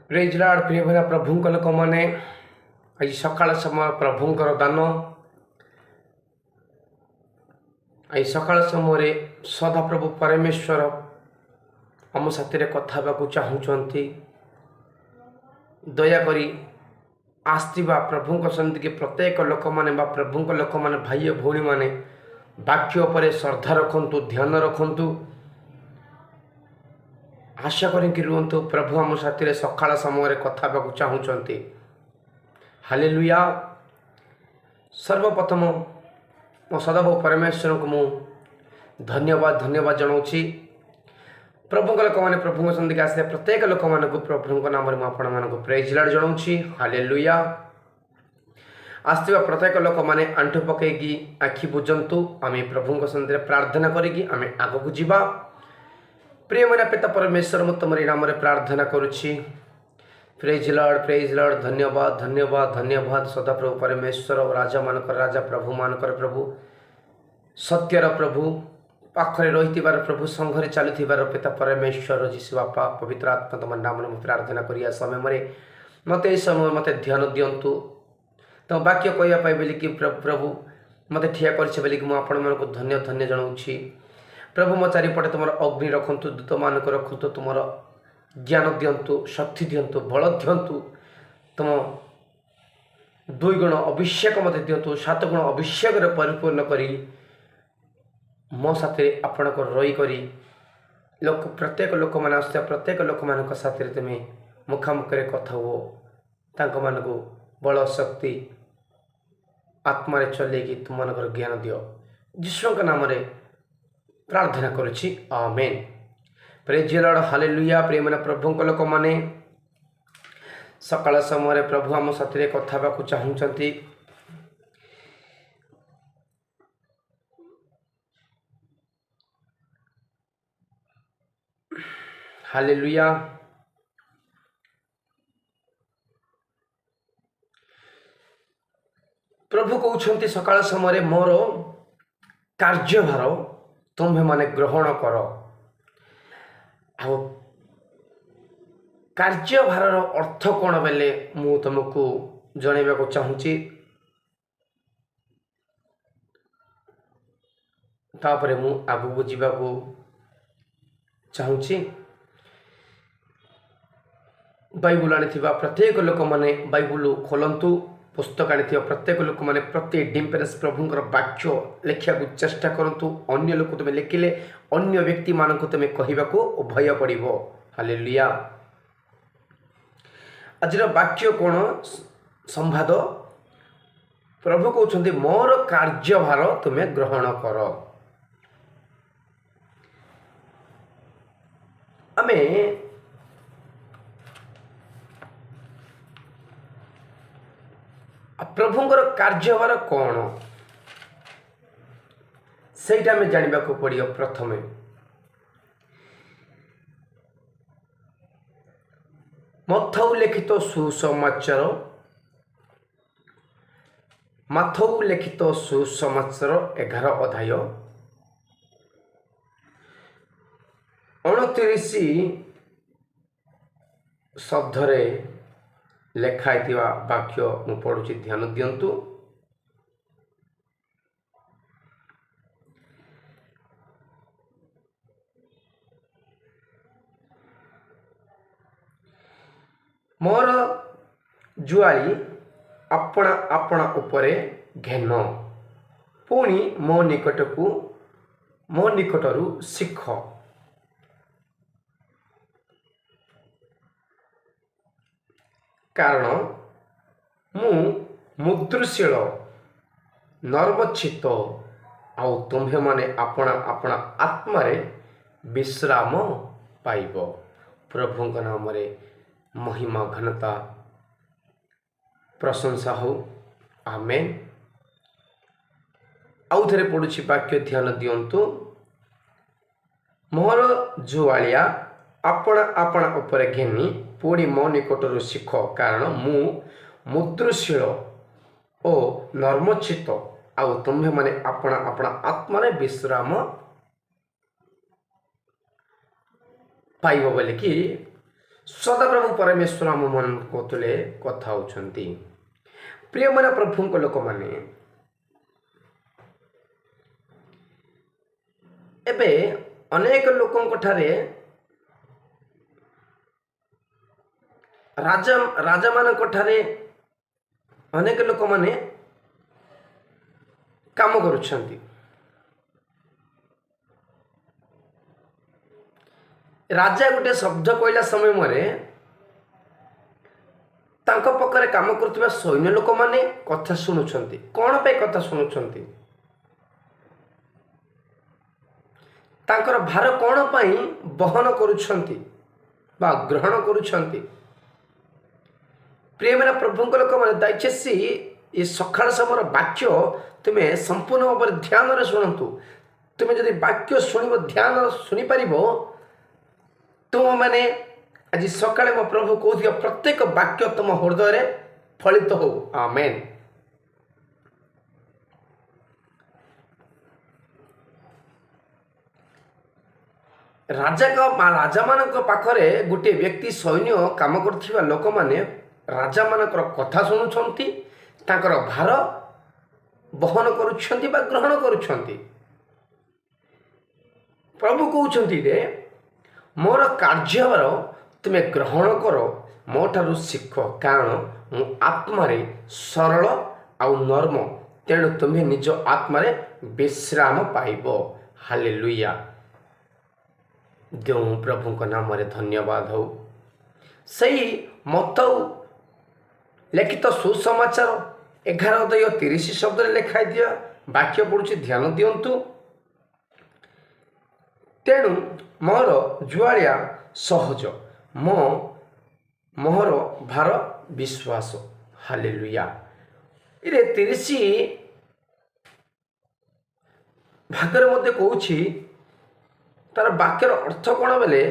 Praise Lord प्रिय भरा प्रभुଙ୍କ ଲୋକମାନେ ଆଜି ସକାଳ ସମୟ ପ୍ରଭୁଙ୍କର ଦାନ ଆଜି ସକାଳ ସମୟରେ ସଦାପ୍ରଭୁ ପରମେଶ୍ୱର ଆମ ସାଥିରେ କଥା ହେବାକୁ ଚାହୁଁଛନ୍ତି। ଦୟାକରି ଆସିଥିବା ପ୍ରଭୁଙ୍କ ସନ୍ନିଧିକି ପ୍ରତ୍ୟେକ ଲୋକମାନେ ବା ପ୍ରଭୁଙ୍କ ଲୋକମାନେ ଭାଇ ଓ ଭଉଣୀମାନେ ବାକ୍ୟ ଉପରେ ଶ୍ରଦ୍ଧା ରଖନ୍ତୁ, ଧ୍ୟାନ ରଖନ୍ତୁ, आशा करें रुहतु। प्रभु आम साथी सकाळ समय कथा चाहूँगी। हालेलुया। सर्वप्रथम मो सदाप्रभु परमेश्वर को मु धन्यवाद जनाऊँगी। प्रभु लोक मैंने प्रभु सन्धिक आस प्रत्येक लोक मानक प्रभु नाम मुझे प्रेज लॉर्ड जनाऊँगी। हालेलुया। आसवा प्रत्येक लोक मैंने आंठु पकईकी आखि बुझंतु। आम प्रभु सन्धि प्रार्थना करी आम आग को जीवा। प्रिय मैंने पिता परमेश्वर मु तुम नाम प्रार्थना करुच्ची। प्रेज लॉर्ड धन्यवाद धन्यवाद धन्यवाद सदाप्रभु परमेश्वर राजा मानकर राजा प्रभु मानकर प्रभु सत्यर प्रभु पाखरे रही प्रभु संघरे चलुथिबार पिता परमेश्वर जीशु बापा पवित्र आत्मा तुम नाम प्रार्थना करिया समय में मत समय मत ध्यान दिंतु। तुम वाक्य कहवाई बोल कि प्रभु मत ठिया कर मुझे धन्य धन्य जनाऊँगी। प्रभु मो चारिपटे तुम अग्नि रखु, दूत मानक रखु, तुम ज्ञान दिंतु, शक्ति दिंतु, बल दिंतु, तुम 2 गुण अभिषेक मत दिंतु, 7 गुण अभिषेक परिपूर्ण करी मो साथी आपण को रही करी लोक प्रत्येक लोक मैंने आस प्रत्येक लोक मान साथी तुम्हें मुखामुखी कथा हो तांको मान को बल शक्ति आत्मा चलेगी तुम मान ज्ञान दियो यीशु नाम प्रार्थना करुच्ची। आमेन। Praise Lord. हालेलुया। प्रिय मैंने प्रभु लोक मैंने सकाळ समय प्रभु आम साथी कथा चाहूँगी। हालेलुया। प्रभु कहते सकाळ समय मोर कार्यभार तुम्हें माने ग्रहण कर। कार्यभार अर्थ कौन बेले मु तुमको जनइबा चाहूँगी। तापर मु आगू जीवा चाहूँगी। बाइबल आनी प्रत्येक लोक मैंने बाइबल खोलतु। पुस्तक आनी प्रत्येक लोक मैंने प्रति डिम्पेरेस प्रभुंर वाक्य लिखा चेष्टा करूँ। अन्य लोक तुम्हें लिखिले अन्य व्यक्ति मान तुम्हें कहवाको भय पड़। हालेलुया। आज वाक्य कौन संवाद प्रभु कहते मोर कार्यभार तुम्हें ग्रहण कर। आमे प्रभुंर कार्यभार कौन सेटा में जानवा पड़ो। प्रथम मथौ लिखित सुसमाचार 11 अध्याय 29 शब्दरे लेखाई वाक्य मु पढ़ुची। ध्यान दिंतु। मोर जुआली अपना अपना उपरे घेन पुणी मो निकटरू शिख। कारण मु मुद्रशील नर्मचित्त आउ तुम्हें माने अपना अपना आत्मा विश्राम पाइब। प्रभु नाम महिमा घनता प्रशंसा हो। आमेन। आउ थे पढ़ुची वाक्य ध्यान दिंतु। मोर जुआलिया अपना अपना उपरे घेनी पुणी मो निकटरू शिख। कारण मु मुद्रशील ओ नर्मचित्त आउ तुम्हें माने अपना अपना आत्मा विश्राम पाइब बोले कि ସଦାପ୍ରଭୁ ପରମେଶ୍ୱର ଆମ ମାନଙ୍କ ତୁଲେ କଥା ହେଉଛନ୍ତି। ପ୍ରିୟମାନେ ପ୍ରଭୁଙ୍କ ଲୋକମାନେ, ଏବେ ଅନେକ ଲୋକଙ୍କଠାରେ ରାଜାମାନଙ୍କଠାରେ ଅନେକ ଲୋକମାନେ କାମ କରୁଛନ୍ତି। ରାଜା ଗୋଟେ ଶବ୍ଦ କହିଲା ସମୟରେ ତାଙ୍କ ପାଖରେ କାମ କରୁଥିବା ସୈନ୍ୟ ଲୋକମାନେ କଥା ଶୁଣୁଛନ୍ତି। କ'ଣ ପାଇଁ କଥା ଶୁଣୁଛନ୍ତି? ତାଙ୍କର ଭାର କ'ଣ ପାଇଁ ବହନ କରୁଛନ୍ତି ବା ଗ୍ରହଣ କରୁଛନ୍ତି? ପ୍ରିୟମାନେ ପ୍ରଭୁଙ୍କ ଲୋକମାନେ, ଦୟచేసి ଏ ସକାଳ ସମୟର ବାକ୍ୟ ତୁମେ ସମ୍ପୂର୍ଣ୍ଣ ଭାବରେ ଧ୍ୟାନରେ ଶୁଣନ୍ତୁ। ତୁମେ ଯଦି ବାକ୍ୟ ଶୁଣିବ, ଧ୍ୟାନ ଶୁଣିପାରିବ, ତୁମମାନେ ଆଜି ସକାଳେ ମୋ ପ୍ରଭୁ କହୁଥିବା ପ୍ରତ୍ୟେକ ବାକ୍ୟ ତୁମ ହୃଦୟରେ ଫଳିତ ହଉ। ଆମେନ୍। ରାଜାମାନଙ୍କ ପାଖରେ ଗୋଟିଏ ବ୍ୟକ୍ତି ସୈନ୍ୟ କାମ କରୁଥିବା ଲୋକମାନେ ରାଜାମାନଙ୍କର କଥା ଶୁଣୁଛନ୍ତି, ତାଙ୍କର ଭାର ବହନ କରୁଛନ୍ତି ବା ଗ୍ରହଣ କରୁଛନ୍ତି। ପ୍ରଭୁ କହୁଛନ୍ତି ଯେ ମୋର କାର୍ଯ୍ୟଭାର ତୁମେ ଗ୍ରହଣ କର, ମୋ ଠାରୁ ଶିଖ, କାରଣ ମୁଁ ଆତ୍ମାରେ ସରଳ ଆଉ ନର୍ମ, ତେଣୁ ତୁମେ ନିଜ ଆତ୍ମାରେ ବିଶ୍ରାମ ପାଇବ। ହାଲେଲୁୟା। ଯେଉଁ ପ୍ରଭୁଙ୍କ ନାମରେ ଧନ୍ୟବାଦ ହଉ। ସେହି ମତ୍ତଉ ଲିଖିତ ସୁସମାଚାର 11:30 ଶବ୍ଦରେ ଲେଖା ହେଇଥିବା ବାକ୍ୟ ପଡ଼ୁଛି, ଧ୍ୟାନ ଦିଅନ୍ତୁ। ତେଣୁ ମୋର ଜୁଆଳିଆ ସହଜ, ମୋର ଭାର ବିଶ୍ୱାସ। ହାଲେଲୁୟା। ଏରେ 30 ଭାଗରେ ମଧ୍ୟ କହୁଛି, ତାର ବାକ୍ୟର ଅର୍ଥ କ'ଣ ବେଲେ,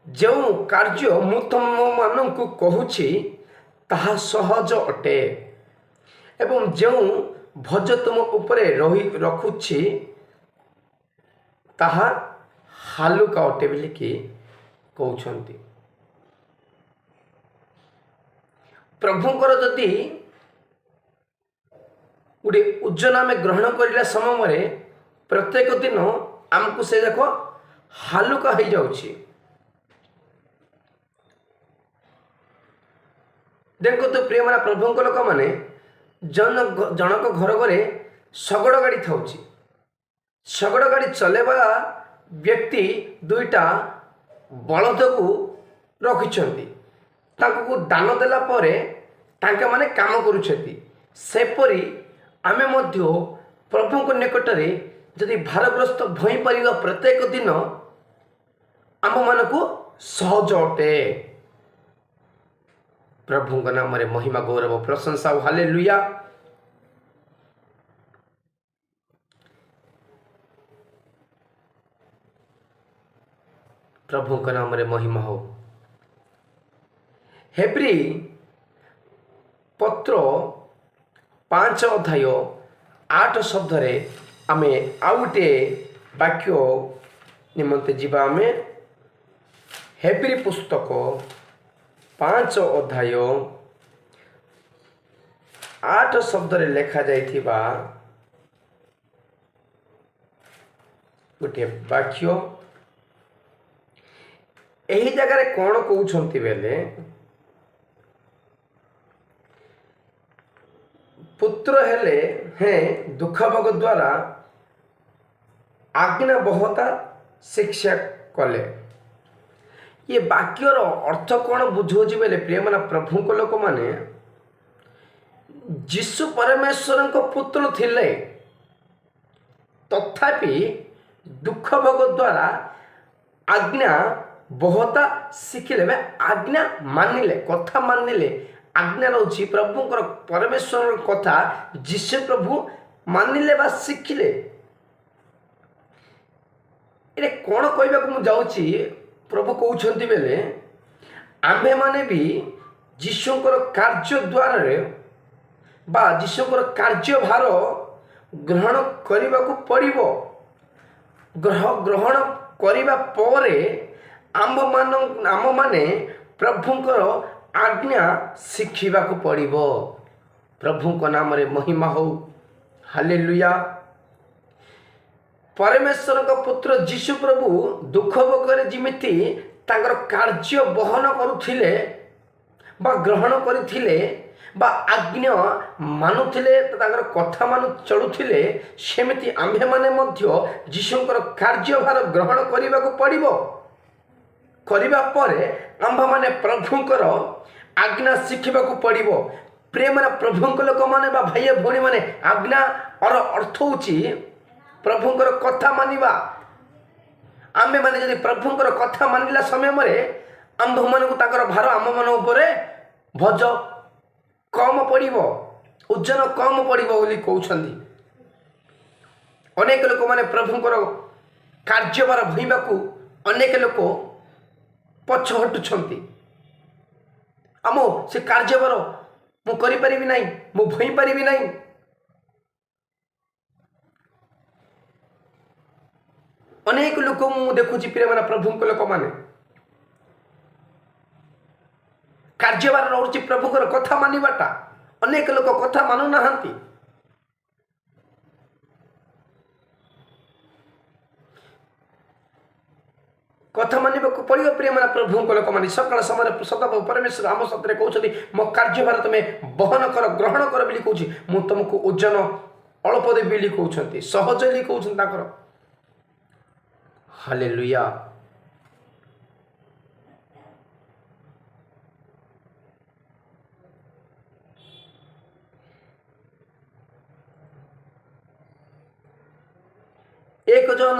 ଯେଉଁ କାର୍ଯ୍ୟ ମୁଁ ତୁମମାନଙ୍କୁ କହୁଛି ତାହା ସହଜ ଅଟେ ଏବଂ ଯେଉଁ ଭୋଜ ତୁମ ଉପରେ ରଖୁଛି ତାହା ହାଲୁକା ଅଟେ ବୋଲିକି କହୁଛନ୍ତି। ପ୍ରଭୁଙ୍କର ଯଦି ଗୋଟେ ଓଜନ ଆମେ ଗ୍ରହଣ କରିଲା ସମୟରେ ପ୍ରତ୍ୟେକ ଦିନ ଆମକୁ ସେ ଦେଖ ହାଲୁକା ହେଇଯାଉଛି। ଦେଖନ୍ତୁ ପ୍ରିୟମାନେ ପ୍ରଭୁଙ୍କ ଲୋକମାନେ, ଜଣକ ଘର ଘରେ ଶଗଡ଼ ଗାଡ଼ି ଥାଉଛି। ଶଗଡ଼ ଗାଡ଼ି ଚଲେଇବା ବ୍ୟକ୍ତି ଦୁଇଟା ବଳଦକୁ ରଖିଛନ୍ତି। ତାଙ୍କୁ ଦାନ ଦେଲା ପରେ ତାଙ୍କମାନେ କାମ କରୁଛନ୍ତି। ସେପରି ଆମେ ମଧ୍ୟ ପ୍ରଭୁଙ୍କ ନିକଟରେ ଯଦି ଭାରଗ୍ରସ୍ତ ହୋଇପାରିବା, ପ୍ରତ୍ୟେକ ଦିନ ଆମମାନଙ୍କୁ ସହଜ ଅଟେ। ପ୍ରଭୁଙ୍କ ନାମରେ ମହିମା, ଗୌରବ, ପ୍ରଶଂସା ଓ ହାଲେଲୁୟା। ପ୍ରଭୁଙ୍କ ନାମରେ ମହିମା ହଉ। ହେବ୍ରୀ ପତ୍ର 5:8 ଶବ୍ଦରେ ଆମେ ଆଉ ଗୋଟିଏ ବାକ୍ୟ ନିମନ୍ତେ ଯିବା। ଆମେ ହେବ୍ରୀ ପୁସ୍ତକ 5:8 ଶବ୍ଦରେ ଲେଖାଯାଇଥିବା ଗୋଟିଏ ବାକ୍ୟ। ଏହି ଜାଗାରେ କ'ଣ କହୁଛନ୍ତି ବେଲେ, ପୁତ୍ର ହେଲେ ଦୁଃଖ ଭୋଗ ଦ୍ୱାରା ଆଜ୍ଞାବହତା ଶିକ୍ଷା କଲେ। ଏ ବାକ୍ୟର ଅର୍ଥ କ'ଣ ବୁଝାଉଛି ବେଲେ, ପ୍ରିୟମାନେ ପ୍ରଭୁଙ୍କ ଲୋକମାନେ, ଯୀଶୁ ପରମେଶ୍ୱରଙ୍କ ପୁତ୍ର ଥିଲେ, ତଥାପି ଦୁଃଖ ଭୋଗ ଦ୍ୱାରା ଆଜ୍ଞା ବହତା ଶିଖିଲେ ବା ଆଜ୍ଞା ମାନିଲେ, କଥା ମାନିଲେ। ଆଜ୍ଞା ରହୁଛି ପ୍ରଭୁଙ୍କର ପରମେଶ୍ୱରଙ୍କ କଥା ଯୀଶୁ ପ୍ରଭୁ ମାନିଲେ ବା ଶିଖିଲେ। ଏରେ କ'ଣ କହିବାକୁ ମୁଁ ଯାଉଛି, ପ୍ରଭୁ କହୁଛନ୍ତି ବେଲେ ଆମ୍ଭେମାନେ ବି ଯୀଶୁଙ୍କର କାର୍ଯ୍ୟ ଦ୍ୱାରରେ ବା ଯୀଶୁଙ୍କର କାର୍ଯ୍ୟଭାର ଗ୍ରହଣ କରିବାକୁ ପଡ଼ିବ। ଗ୍ରହଣ କରିବା ପରେ ଆମମାନେ ପ୍ରଭୁଙ୍କର ଆଜ୍ଞା ଶିଖିବାକୁ ପଡ଼ିବ। ପ୍ରଭୁଙ୍କ ନାମରେ ମହିମା ହଉ। ହାଲେଲୁୟା। ପରମେଶ୍ୱରଙ୍କ ପୁତ୍ର ଯୀଶୁ ପ୍ରଭୁ ଦୁଃଖ ଭୋଗରେ ଯେମିତି ତାଙ୍କର କାର୍ଯ୍ୟ ବହନ କରୁଥିଲେ ବା ଗ୍ରହଣ କରିଥିଲେ ବା ଆଜ୍ଞା ମାନୁଥିଲେ, ତାଙ୍କର କଥା ମାନୁ ଚଳୁଥିଲେ, ସେମିତି ଆମ୍ଭେମାନେ ମଧ୍ୟ ଯୀଶୁଙ୍କର କାର୍ଯ୍ୟଭାର ଗ୍ରହଣ କରିବାକୁ ପଡ଼ିବ। କରିବା ପରେ ଆମ୍ଭେମାନେ ପ୍ରଭୁଙ୍କର ଆଜ୍ଞା ଶିଖିବାକୁ ପଡ଼ିବ। ପ୍ରିୟମାନେ ପ୍ରଭୁଙ୍କ ଲୋକମାନେ ବା ଭାଇ ଭଉଣୀମାନେ, ଆଜ୍ଞାର ଅର୍ଥ ହେଉଛି ପ୍ରଭୁଙ୍କର କଥା ମାନିବା। ଆମ୍ଭେମାନେ ଯଦି ପ୍ରଭୁଙ୍କର କଥା ମାନିଲା ସମୟରେ ଆମ୍ଭମାନଙ୍କୁ ତାଙ୍କର ଭାର ଆମମାନଙ୍କ ଉପରେ ଭୋଜ କମ୍ ପଡ଼ିବ, ଓଜନ କମ୍ ପଡ଼ିବ ବୋଲି କହୁଛନ୍ତି। ଅନେକ ଲୋକମାନେ ପ୍ରଭୁଙ୍କର କାର୍ଯ୍ୟଭାର ବୋହିବାକୁ ଅନେକ ଲୋକ ପଛ ହଟୁଛନ୍ତି। ସେ କାର୍ଯ୍ୟଭାର ମୁଁ କରିପାରିବି ନାହିଁ, ମୁଁ ବୋହି ପାରିବି ନାହିଁ। ଅନେକ ଲୋକ ମୁଁ ଦେଖୁଛି ପ୍ରିୟମାନେ, ପ୍ରଭୁଙ୍କ ଲୋକମାନେ କାର୍ଯ୍ୟଭାର ରହୁଛି ପ୍ରଭୁଙ୍କର କଥା ମାନିବାଟା। ଅନେକ ଲୋକ କଥା ମାନୁନାହାନ୍ତି। କଥା ମାନିବାକୁ ପଡ଼ିବ ପ୍ରିୟମାନେ ପ୍ରଭୁଙ୍କ ଲୋକମାନେ। ସକାଳ ସମୟରେ ସଦାପ୍ରଭୁ ପରମେଶ୍ୱର ଆମ ସତରେ କହୁଛନ୍ତି, ମୋ କାର୍ଯ୍ୟଭାର ତୁମେ ବହନ କର, ଗ୍ରହଣ କର ବୋଲି କହୁଛି। ମୁଁ ତୁମକୁ ଓଜନ ଅଳ୍ପ ଦେବି ବୋଲି କହୁଛନ୍ତି, ସହଜ ବୋଲି କହୁଛନ୍ତି ତାଙ୍କର। ହାଲେଲୁୟା। ଏକ ଜନ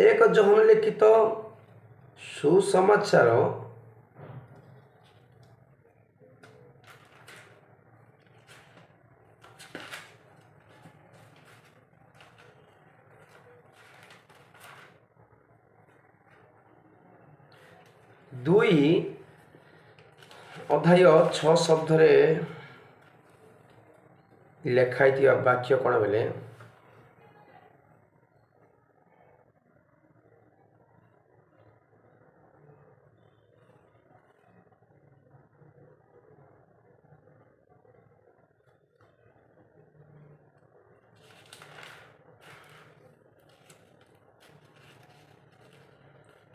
1 ଜୋହନ ଲିଖିତ ସୁସମାଚାର 2:6 ଶବ୍ଦରେ ଲେଖା ହେଇଥିବା ବାକ୍ୟ କ'ଣ ବେଲେ,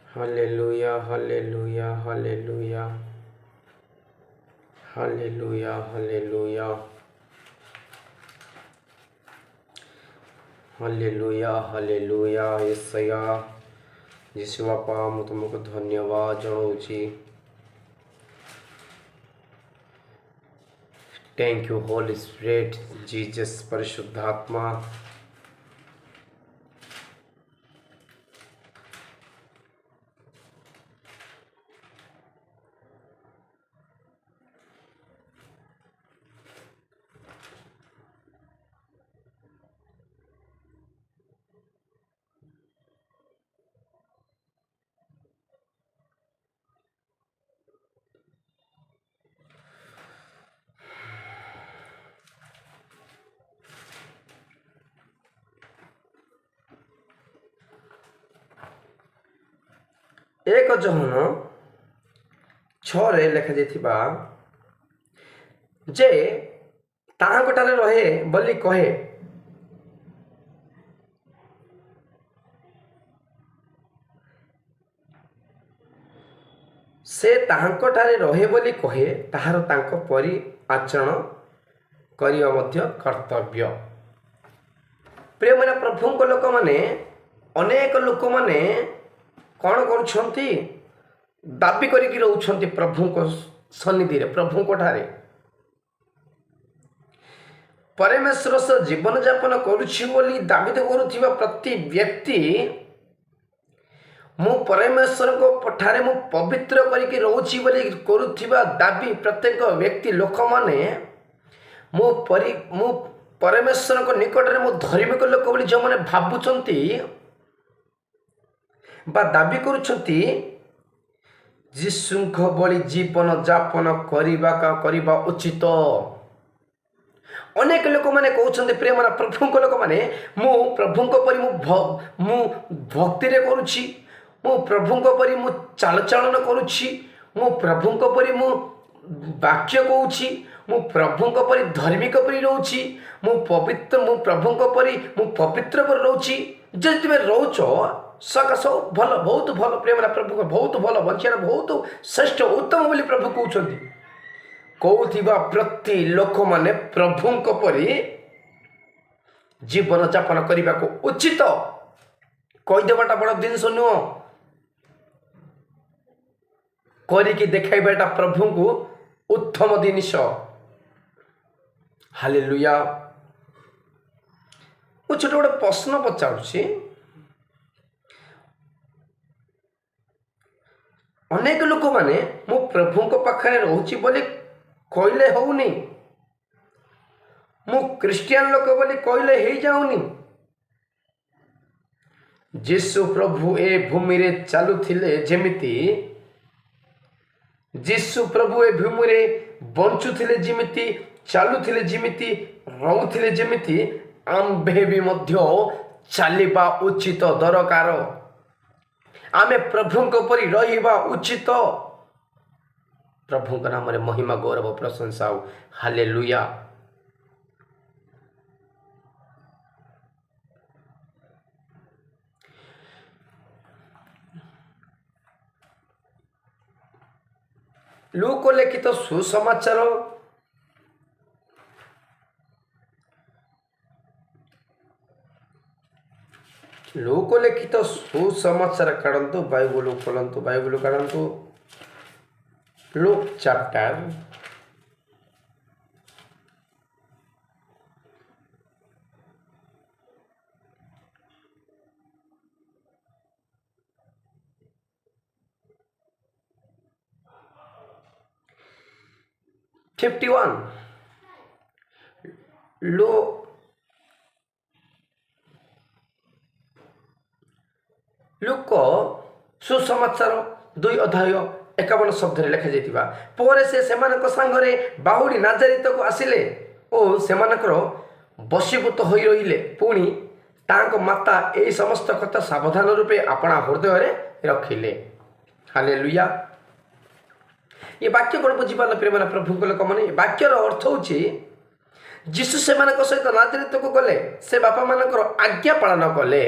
hallelujah hallelujah hallelujah hallelujah hallelujah hallelujah hallelujah. యేసయ్యా ଯୀଶୁ ବାପା, ମୁଁ ତୁମକୁ ଧନ୍ୟବାଦ ଜଣାଉଛି। Thank you Holy Spirit Jesus, परिशुद्धात्मा। ଏକ ଜୋହନ 6ରେ ଲେଖାଯାଇଥିବା ଯେ ତାହାଙ୍କଠାରେ ରହେ ବୋଲି କହେ, ସେ ତାହାଙ୍କଠାରେ ରହେ ବୋଲି କହେ, ତାହାର ତାଙ୍କ ପରି ଆଚରଣ କରିବା ମଧ୍ୟ କର୍ତ୍ତବ୍ୟ। ପ୍ରିୟମାନେ ପ୍ରଭୁଙ୍କ ଲୋକମାନେ, ଅନେକ ଲୋକମାନେ କ'ଣ କରୁଛନ୍ତି? ଦାବି କରିକି ରହୁଛନ୍ତି ପ୍ରଭୁଙ୍କ ସନ୍ନିଧିରେ, ପ୍ରଭୁଙ୍କଠାରେ। ପରମେଶ୍ୱର ସହ ଜୀବନଯାପନ କରୁଛି ବୋଲି ଦାବି କରୁଥିବା ପ୍ରତି ବ୍ୟକ୍ତି, ମୁଁ ପରମେଶ୍ୱରଙ୍କ ଠାରେ ମୁଁ ପବିତ୍ର କରିକି ରହୁଛି ବୋଲି କରୁଥିବା ଦାବି ପ୍ରତ୍ୟେକ ବ୍ୟକ୍ତି, ଲୋକମାନେ ମୁଁ ପରମେଶ୍ୱରଙ୍କ ନିକଟରେ ମୁଁ ଧାର୍ମିକ ଲୋକ ବୋଲି ଯେଉଁମାନେ ଭାବୁଛନ୍ତି ବା ଦାବି କରୁଛନ୍ତି, ଯୀଶୁଙ୍କ ଭଳି ଜୀବନ ଯାପନ କରିବା ଉଚିତ। ଅନେକ ଲୋକମାନେ କହୁଛନ୍ତି ପ୍ରିୟମାନେ ପ୍ରଭୁଙ୍କ ଲୋକମାନେ ମୁଁ ପ୍ରଭୁଙ୍କ ପରି ମୁଁ ଭକ୍ତିରେ କରୁଛି, ମୁଁ ପ୍ରଭୁଙ୍କ ପରି ମୁଁ ଚାଳଚଳନ କରୁଛି, ମୁଁ ପ୍ରଭୁଙ୍କ ପରି ମୁଁ ବାକ୍ୟ କହୁଛି, ମୁଁ ପ୍ରଭୁଙ୍କ ପରି ଧାର୍ମିକ ପରି ରହୁଛି, ମୁଁ ପ୍ରଭୁଙ୍କ ପରି ମୁଁ ପବିତ୍ର ପରି ରହୁଛି। ଯଦି ତୁମେ ରହୁଛ ସକାଶ ଭଲ, ବହୁତ ଭଲ ପ୍ରିୟମାନେ ପ୍ରଭୁଙ୍କ ବହୁତ ଭଲ ବଞ୍ଚିବାର ବହୁତ ଶ୍ରେଷ୍ଠ ଉତ୍ତମ ବୋଲି ପ୍ରଭୁ କହୁଛନ୍ତି। କହୁଥିବା ପ୍ରତି ଲୋକମାନେ ପ୍ରଭୁଙ୍କ ପରି ଜୀବନଯାପନ କରିବାକୁ ଉଚିତ। କହିଦେବାଟା ବଡ଼ ଜିନିଷ ନୁହଁ, କରିକି ଦେଖାଇବାଟା ପ୍ରଭୁଙ୍କୁ ଉତ୍ତମ ଜିନିଷ। ହାଲେଲୁୟା। ମୁଁ ଛୋଟ ଗୋଟେ ପ୍ରଶ୍ନ ପଚାରୁଛି, ଅନେକ ଲୋକମାନେ ମୁଁ ପ୍ରଭୁଙ୍କ ପାଖରେ ରହୁଛି ବୋଲି କହିଲେ ହଉନି, ମୁଁ ଖ୍ରୀଷ୍ଟିଆନ ଲୋକ ବୋଲି କହିଲେ ହେଇଯାଉନି। ଯୀଶୁ ପ୍ରଭୁ ଏ ଭୂମିରେ ଚାଲୁଥିଲେ ଯେମିତି, ଯୀଶୁ ପ୍ରଭୁ ଏ ଭୂମିରେ ବଞ୍ଚୁଥିଲେ ଯେମିତି, ଚାଲୁଥିଲେ ଯେମିତି, ରହୁଥିଲେ ଯେମିତି, ଆମ୍ଭେ ବି ମଧ୍ୟ ଚାଲିବା ଉଚିତ ଦରକାର। ଆମେ ପ୍ରଭୁଙ୍କ ପରି ରହିବା ଉଚିତ। ପ୍ରଭୁଙ୍କ ନାମରେ ମହିମା ଗୌରବ ପ୍ରଶଂସା ଆଉ ହାଲେଲୁୟା। ଲୁକ ଲିଖିତ ସୁସମାଚାର କାଢ଼ନ୍ତୁ, ବାଇବଲ ଖୋଲନ୍ତୁ, ବାଇବଲ କାଢ଼ନ୍ତୁ। Luke chapter 51। ଲୁକ ସୁସମାଚାର 2 ଅଧ୍ୟାୟ 51 ଶବ୍ଦରେ ଲେଖାଯାଇଥିବା, ପରେ ସେ ସେମାନଙ୍କ ସାଙ୍ଗରେ ବାହୁଡ଼ି ନାଜାରିତକୁ ଆସିଲେ ଓ ସେମାନଙ୍କର ବଶୀଭୂତ ହୋଇ ରହିଲେ। ପୁଣି ତାଙ୍କ ମାତା ଏହି ସମସ୍ତ କଥା ସାବଧାନ ରୂପେ ଆପଣା ହୃଦୟରେ ରଖିଲେ। ହାଲେଲୁୟା। ଏ ବାକ୍ୟ କ'ଣ ବୁଝିପାରିଲ ପ୍ରିୟମାନେ ପ୍ରଭୁଙ୍କ ଲୋକମାନେ? ବାକ୍ୟର ଅର୍ଥ ହେଉଛି ଯୀଶୁ ସେମାନଙ୍କ ସହିତ ନାଜାରିତକୁ ଗଲେ, ସେ ବାପାମାନଙ୍କର ଆଜ୍ଞା ପାଳନ କଲେ।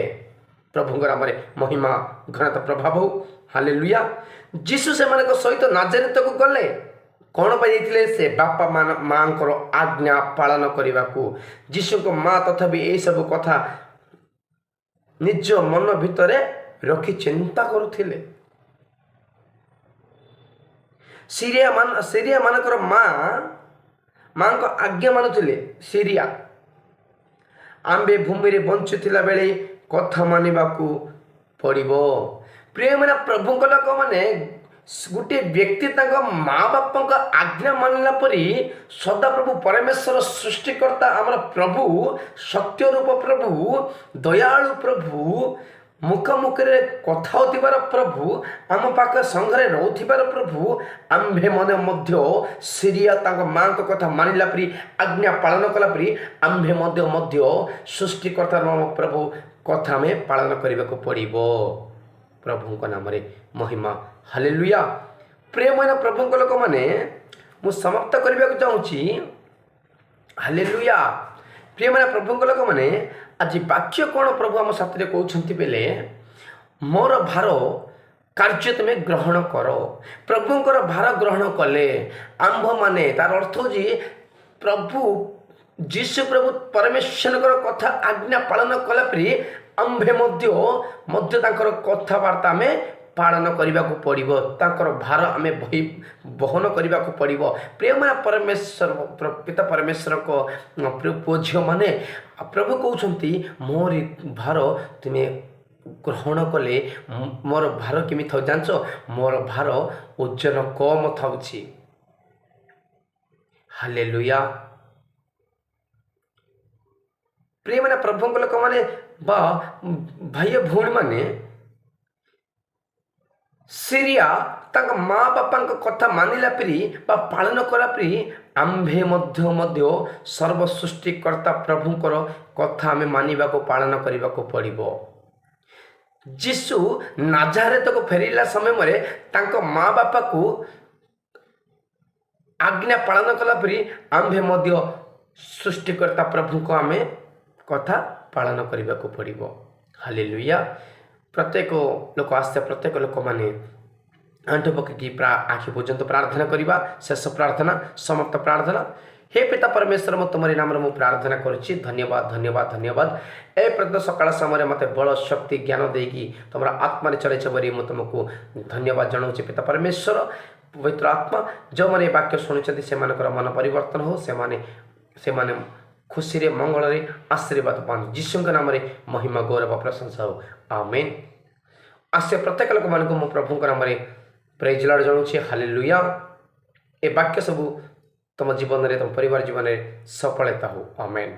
ପ୍ରଭୁଙ୍କ ନାମରେ ମହିମା ଘନତା ପ୍ରଭାବ ହଉ। ହାଲେଲୁୟା। ଯୀଶୁ ସେମାନଙ୍କ ସହିତ ନାଜାରିତକୁ ଗଲେ କ'ଣ ପାଇଁ ଯାଇଥିଲେ? ସେ ବାପା ମାଙ୍କର ଆଜ୍ଞା ପାଳନ କରିବାକୁ। ଯୀଶୁଙ୍କ ମା ତଥାପି ଏହିସବୁ କଥା ନିଜ ମନ ଭିତରେ ରଖି ଚିନ୍ତା କରୁଥିଲେ। ସିରିଆ ମାନଙ୍କର ମାଙ୍କ ଆଜ୍ଞା ମାନୁଥିଲେ। ସିରିଆ ଆମ୍ଭେ ଭୂମିରେ ବଞ୍ଚୁଥିଲା ବେଳେ କଥା ମାନିବାକୁ ପଡ଼ିବ। ପ୍ରିୟମାନେ ପ୍ରଭୁଙ୍କ ଲୋକମାନେ, ଗୋଟିଏ ବ୍ୟକ୍ତି ତାଙ୍କ ମା ବାପାଙ୍କ ଆଜ୍ଞା ମାନିଲା ପରି ସଦାପ୍ରଭୁ ପରମେଶ୍ୱର ସୃଷ୍ଟିକର୍ତ୍ତା ଆମର ପ୍ରଭୁ, ସତ୍ୟରୂପ ପ୍ରଭୁ, ଦୟାଳୁ ପ୍ରଭୁ, ମୁଖରେ କଥା ହେଉଥିବାର ପ୍ରଭୁ, ଆମ ପାଖ ସଂଘରେ ରହୁଥିବାର ପ୍ରଭୁ, ଆମ୍ଭେ ମଧ୍ୟ ସିରିଆ ତାଙ୍କ ମାଙ୍କ କଥା ମାନିଲା ପରି, ଆଜ୍ଞା ପାଳନ କଲା ପରି ଆମ୍ଭେ ମଧ୍ୟ ସୃଷ୍ଟିକର୍ତ୍ତା ଆମ ପ୍ରଭୁ କଥା ଆମେ ପାଳନ କରିବାକୁ ପଡ଼ିବ। ପ୍ରଭୁଙ୍କ ନାମରେ ମହିମା ହାଲେଲୁୟା। ପ୍ରିୟమైన ପ୍ରଭୁଙ୍କ ଲୋକମାନେ, ମୁଁ ସମାପ୍ତ କରିବାକୁ ଚାହୁଁଛି। ହାଲେଲୁୟା। ପ୍ରିୟమైన ପ୍ରଭୁଙ୍କ ଲୋକମାନେ, ଆଜି ବାକ୍ୟ କ'ଣ ପ୍ରଭୁ ଆମ ସାଥିରେ କହୁଛନ୍ତି ବେଲେ, ମୋର ଭାର କାର୍ଯ୍ୟ ତୁମେ ଗ୍ରହଣ କର। ପ୍ରଭୁଙ୍କର ଭାର ଗ୍ରହଣ କଲେ ଆମ୍ଭମାନେ, ତାର ଅର୍ଥ ହେଉଛି ପ୍ରଭୁ ଯୀଶୁ ପ୍ରଭୁ ପରମେଶ୍ୱରଙ୍କର କଥା ଆଜ୍ଞା ପାଳନ କଲା ପରି ଆମ୍ଭେ ମଧ୍ୟ ତାଙ୍କର କଥାବାର୍ତ୍ତା ଆମେ ପାଳନ କରିବାକୁ ପଡ଼ିବ। ତାଙ୍କର ଭାର ଆମେ ବହନ କରିବାକୁ ପଡ଼ିବ। ପ୍ରିୟମାନେ ପରମେଶ୍ୱର ପିତା ପରମେଶ୍ୱରଙ୍କ ପୁଅ ଝିଅମାନେ, ପ୍ରଭୁ କହୁଛନ୍ତି ମୋର ଭାର ତୁମେ ଗ୍ରହଣ କଲେ। ମୋର ଭାର କେମିତି ଥାଉ ଜାଣିଛ? ମୋର ଭାର ଓଜନ କମ ଥାଉଛି। ହାଲେଲୁୟା। ପ୍ରିୟମାନେ ପ୍ରଭୁଙ୍କ ଲୋକମାନେ ବା ଭାଇ ଭଉଣୀମାନେ, ସିରିଆ ତାଙ୍କ ମା ବାପାଙ୍କ କଥା ମାନିଲା ପରି ବା ପାଳନ କଲା ପରି ଆମ୍ଭେ ମଧ୍ୟ ସର୍ବ ସୃଷ୍ଟିକର୍ତ୍ତା ପ୍ରଭୁଙ୍କର କଥା ଆମେ ମାନିବାକୁ ପାଳନ କରିବାକୁ ପଡ଼ିବ। ଯୀଶୁ ନାଜାରେତକୁ ଫେରିଲା ସମୟରେ ତାଙ୍କ ମା ବାପାକୁ ଆଜ୍ଞା ପାଳନ କଲା ପରି ଆମ୍ଭେ ମଧ୍ୟ ସୃଷ୍ଟିକର୍ତ୍ତା ପ୍ରଭୁଙ୍କ ଆମେ କଥା ପାଳନ କରିବାକୁ ପଡ଼ିବ। ହାଲେଲୁୟା। ପ୍ରତ୍ୟେକ ଲୋକ ଆସ୍ତେ ପ୍ରତ୍ୟେକ ଲୋକମାନେ ଆଣ୍ଠୁ ପକାଇକି ଆଖି ପର୍ଯ୍ୟନ୍ତ ପ୍ରାର୍ଥନା କରିବା। ଶେଷ ପ୍ରାର୍ଥନା, ସମାପ୍ତ ପ୍ରାର୍ଥନା। हे पिता परमेश्वर मु तुम नाम मु प्रार्थना करुच्ची। धन्यवाद धन्यवाद धन्यवाद। ए प्रत्येक सकाळ समय मत बल शक्ति ज्ञान देकी तुम आत्मा चलैछ बोली मु तुमको धन्यवाद जनाऊँ। पिता परमेश्वर पवित्र आत्मा जो मैंने वाक्य शुणुंट से मन परिवर्तन हो, से खुशी रे मंगल रे आशीर्वाद पान जीशु नाम रे महिमा गौरव प्रशंसा हो। आमेन। आसे प्रत्येक लोक मान मु प्रभु नाम रे प्रेज लॉर्ड जनाऊँ। हालेलुया। ए वाक्य सब तुम जीवन में तुम परिवार जीवन में सफलता हो। आमेन।